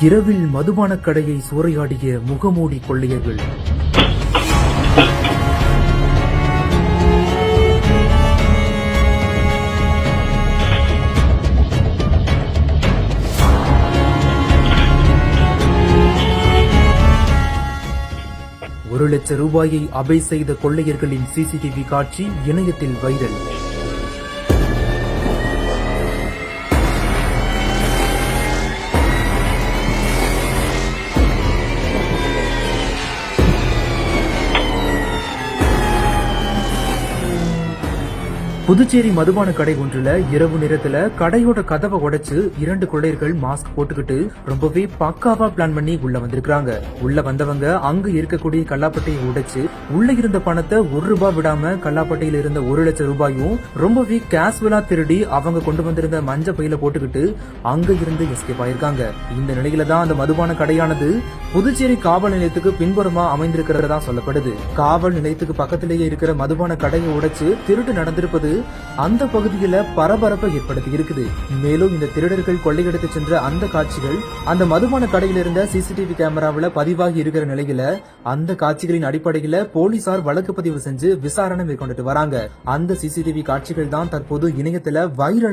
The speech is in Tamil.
இரவில் மதுபான கடையை சூறையாடிய முகமூடி கொள்ளையர்கள். ₹1,00,000 அபை செய்த கொள்ளையர்களின் சிசிடிவி காட்சி இணையத்தில் வைரல். புதுச்சேரி மதுபான கடை ஒன்றுல இரவு நேரத்துல கடையோட கதவை உடைச்சு 2 கொள்ளையர்கள் மாஸ்க் போட்டுக்கிட்டு ரொம்பவே பக்காவா பிளான் பண்ணி உள்ள வந்திருக்காங்க. உள்ள வந்தவங்க அங்க இருக்கக்கூடிய கல்லாப்பட்டையை உடைச்சு உள்ள இருந்த பணத்தை ₹1 விடாம கல்லாப்பட்டையில இருந்த ₹1,00,000 ரொம்பவே கேஷுவலா திருடி அவங்க கொண்டு வந்திருந்த மஞ்ச பையில போட்டுக்கிட்டு அங்க இருந்து எஸ்கேப் ஆயிருக்காங்க. இந்த நிலையில தான் அந்த மதுபான கடையானது புதுச்சேரி காவல் நிலையத்துக்கு பின்புறமா அமைந்திருக்கிறதா சொல்லப்படுது. காவல் நிலையத்துக்கு பக்கத்திலேயே இருக்கிற மதுபான கடையை உடைச்சு திருட்டு நடந்திருப்பது அந்த பகுதியில பரபரப்பை ஏற்படுத்தி இருக்குது. மேலும் இந்த திருடர்கள் கொள்ளையடித்து சென்ற அந்த காட்சிகள் அந்த மதுபான கடையில் இருந்த சிசிடிவி கேமராவில் பதிவாகி இருக்கிற நிலையில அந்த காட்சிகளின் அடிப்படையில போலீசார் வழக்கு பதிவு செஞ்சு விசாரணை மேற்கொண்டுட்டு வராங்க. அந்த சிசிடிவி காட்சிகள் தான் தற்போது இணையத்துல வைரல்